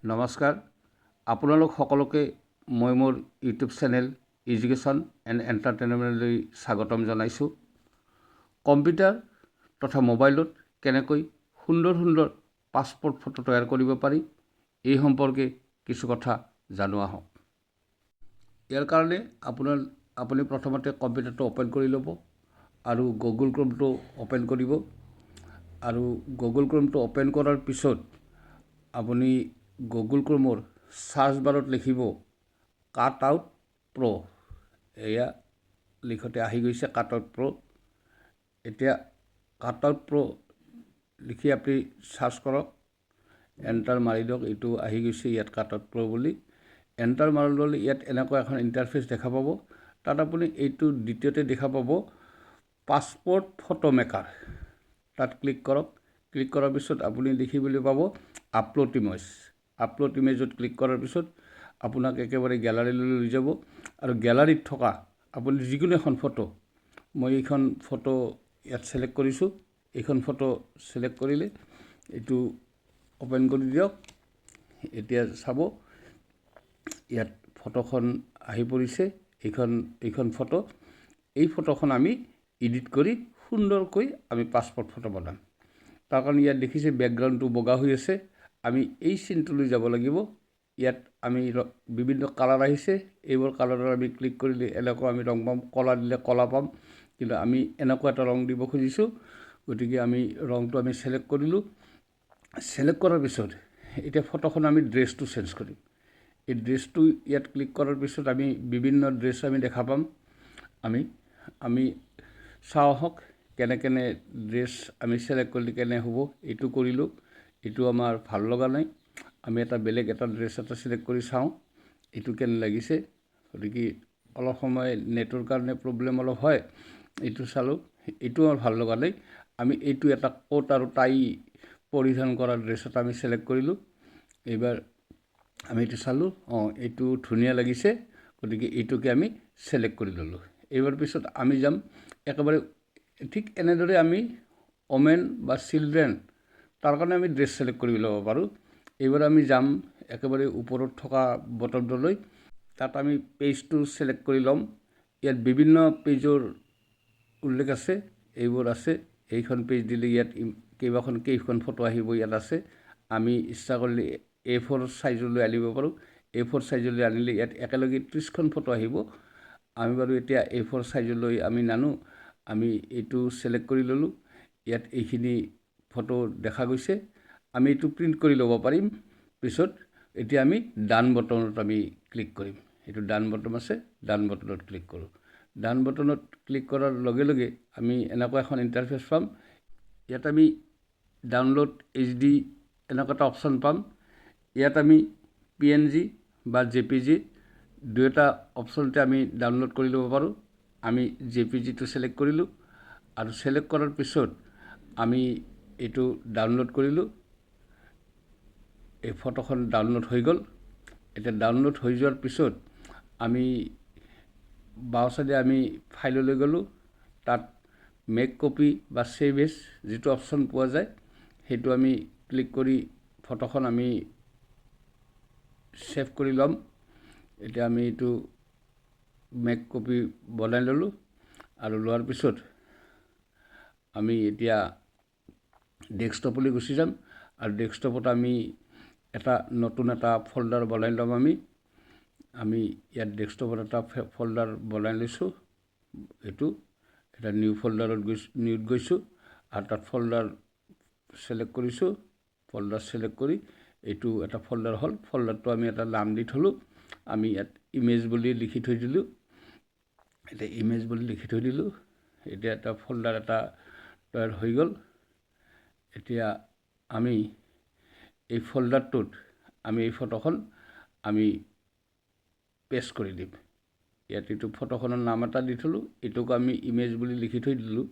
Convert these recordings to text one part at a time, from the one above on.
নমস্কাৰ আপোনালোক সকলোকে মই মোৰ ইউটিউব চেনেল এডুকেশ্যন এণ্ড এণ্টাৰটেইনমেণ্টলৈ স্বাগতম জনাইছোঁ। কম্পিউটাৰ তথা মোবাইলত কেনেকৈ সুন্দৰ সুন্দৰ পাছপোৰ্ট ফটো তৈয়াৰ কৰিব পাৰি এই সম্পৰ্কে কিছু কথা জানো আহক। ইয়াৰ কাৰণে আপুনি প্ৰথমতে কম্পিউটাৰটো অ'পেন কৰি ল'ব আৰু গুগল ক্ৰমটো অ'পেন কৰিব আৰু গুগল ক্ৰমটো অ'পেন কৰাৰ পিছত আপুনি গুগল ক্ৰমৰ সাৰ্চ বাৰত লিখিব কাটআউট প্ৰ'। এয়া লিখতে আহি গৈছে কাটআউট প্ৰ'। এতিয়া কাটআউট প্ৰ' লিখি আপুনি সাৰ্চ কৰক, এণ্টাৰ মাৰি দিয়ক। এইটো আহি গৈছে ইয়াত কাটআউট প্ৰ' বুলি। এণ্টাৰ মাৰি ল'লে ইয়াত এনেকুৱা এখন ইণ্টাৰফেচ দেখা পাব। তাত আপুনি এইটো দ্বিতীয়তে দেখা পাব পাছপোৰ্ট ফটো মেকাৰ। তাত ক্লিক কৰক। ক্লিক কৰাৰ পিছত আপুনি দেখিবলৈ পাব আপলোড ইমেজ। আপলোড ইমেজত ক্লিক কৰাৰ পিছত আপোনাক একেবাৰে গেলাৰীলৈ লৈ যাব আৰু গেলাৰীত থকা আপুনি যিকোনো এখন ফটো, মই এইখন ফটো ইয়াত ছিলেক্ট কৰিছোঁ। এইখন ফটো ছিলেক্ট কৰিলে এইটো অ'পেন কৰি দিয়ক। এতিয়া চাব ইয়াত ফটোখন আহি পৰিছে। এইখন ফটো। এই ফটোখন আমি এডিট কৰি সুন্দৰকৈ আমি পাছপোৰ্ট ফটো বনাম। তাৰ কাৰণে ইয়াত দেখিছে বেকগ্ৰাউণ্ডটো বগা হৈ আছে। আমি এই চিনটোলৈ যাব লাগিব। ইয়াত আমি বিভিন্ন কালাৰ আহিছে। এইবোৰ কালাৰৰ আমি ক্লিক কৰিলে এনেকুৱা আমি ৰং পাম। কলা দিলে কলা পাম, কিন্তু আমি এনেকুৱা এটা ৰং দিব খুজিছোঁ। গতিকে আমি ৰংটো আমি ছিলেক্ট কৰিলোঁ। ছিলেক্ট কৰাৰ পিছত এতিয়া ফটোখন আমি ড্ৰেছটো চেঞ্জ কৰিম। এই ড্ৰেছটো ইয়াত ক্লিক কৰাৰ পিছত আমি বিভিন্ন ড্ৰেছ আমি দেখা পাম। আমি চাওঁ আহক কেনে ড্ৰেছ আমি ছিলেক্ট কৰিলে কেনে হ'ব। এইটো কৰিলোঁ, এইটো আমাৰ ভাল লগা নাই। আমি বেলেগ এটা ড্ৰেছ এটা ছিলেক্ট কৰি চাওঁ এইটো কেনে লাগিছে। গতিকে অলপ সময় নেটৰ কাৰণে প্ৰব্লেম অলপ হয়। এইটো চালোঁ, এইটো আমাৰ ভাল লগা নাই। আমি এইটো এটা কোট আৰু টাই পৰিধান কৰা ড্ৰেছ এটা আমি ছিলেক্ট কৰিলোঁ। এইবাৰ আমি এইটো চালোঁ, এইটো ধুনীয়া লাগিছে। গতিকে এইটোকে আমি ছিলেক্ট কৰি ল'লোঁ। এইবাৰ পিছত আমি যাম একেবাৰে ঠিক এনেদৰে আমি ওমেন বা চিলড্ৰেন তাৰ কাৰণে আমি ড্ৰেছ ছিলেক্ট কৰি ল'ব পাৰোঁ। এইবাৰ আমি যাম একেবাৰে ওপৰত থকা বটনটোলৈ। তাত আমি পেজটো ছিলেক্ট কৰি ল'ম। ইয়াত বিভিন্ন পেজৰ উল্লেখ আছে। এইবোৰ আছে। এইখন পেজ দিলে ইয়াত কেইখন ফটো আহিব ইয়াত আছে। আমি ইচ্ছা কৰিলে A4 চাইজলৈ আনিব পাৰোঁ। A4 চাইজলৈ আনিলে ইয়াত একেলগে 30খন ফটো আহিব। আমি বাৰু এতিয়া A4 চাইজলৈ আমি নানো। আমি এইটো ছিলেক্ট কৰি ল'লোঁ। ইয়াত এইখিনি ফটো দেখা গৈছে। আমি এইটো প্ৰিণ্ট কৰি ল'ব পাৰিম পিছত। এতিয়া আমি ডান বটনত আমি ক্লিক কৰিম। এইটো ডান বটন আছে, ডান বটনত ক্লিক কৰোঁ। ডান বটনত ক্লিক কৰাৰ লগে লগে আমি এনেকুৱা এখন ইণ্টাৰফেচ পাম। ইয়াত আমি ডাউনলোড HD এনেকুৱা এটা অপশ্যন পাম। ইয়াত আমি PNG বা JPG দুয়োটা অপশ্যনতে আমি ডাউনলোড কৰি ল'ব পাৰোঁ। আমি JPGটো ছিলেক্ট কৰিলোঁ আৰু ছিলেক্ট কৰাৰ পিছত আমি এইটো ডাউনলোড কৰিলোঁ। এই ফটোখন ডাউনলোড হৈ গ'ল। এতিয়া ডাউনলোড হৈ যোৱাৰ পিছত আমি বাওঁ চাইডে আমি ফাইললৈ গ'লোঁ। তাত মেক কপি বা ছেভ এজ যিটো অপশ্যন পোৱা যায় সেইটো আমি ক্লিক কৰি ফটোখন আমি ছেভ কৰি ল'ম। এতিয়া আমি এইটো মেক কপি বনাই ল'লোঁ আৰু লোৱাৰ পিছত আমি এতিয়া ডেস্কটপলৈ গুচি যাম আৰু ডেস্কটপত আমি নতুন এটা ফল্ডাৰ বনাই ল'ম। আমি ইয়াত ডেস্কটপত এটা ফল্ডাৰ বনাই লৈছোঁ। এইটো এটা নিউত গৈছোঁ আৰু তাত ফল্ডাৰ ছিলেক্ট কৰিছোঁ। ফল্ডাৰ ছিলেক্ট কৰি এইটো এটা ফল্ডাৰ হ'ল। ফল্ডাৰটো আমি এটা নাম দি থ'লোঁ। আমি ইয়াত ইমেজ বুলি লিখি থৈ দিলোঁ। এতিয়া এটা ফল্ডাৰ এটা তৈয়াৰ হৈ গ'ল। এতিয়া আমি এই ফল্ডাৰটোত আমি এই ফটোখন আমি পেষ্ট কৰি দিম। ইয়াত এইটো ফটোখনৰ নাম এটা দি থ'লোঁ। এইটোক আমি ইমেজ বুলি লিখি থৈ দিলোঁ।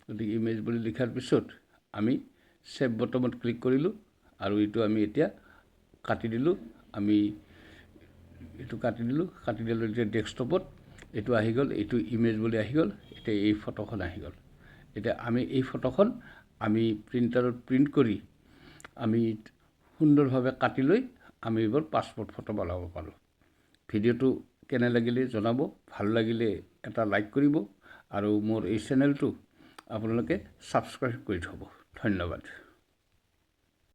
গতিকে ইমেজ বুলি লিখাৰ পিছত আমি ছেভ বটনত ক্লিক কৰিলোঁ আৰু এইটো আমি এতিয়া কাটি দিলোঁ। কাটি দিলোঁ এতিয়া ডেস্কটপত এইটো আহি গ'ল। এইটো ইমেজ বুলি আহি গ'ল। এতিয়া এই ফটোখন আহি গ'ল। এতিয়া আমি এই ফটোখন আমি প্ৰিণ্টাৰত প্ৰিণ্ট কৰি আমি সুন্দৰভাৱে কাটি লৈ আমি এইবোৰ পাছপোৰ্ট ফটো বনাব পাৰোঁ। ভিডিঅ'টো কেনে লাগিলে জনাব, ভাল লাগিলে এটা লাইক কৰিব আৰু মোৰ এই চেনেলটো আপোনালোকে ছাবস্ক্ৰাইব কৰি থ'ব। ধন্যবাদ।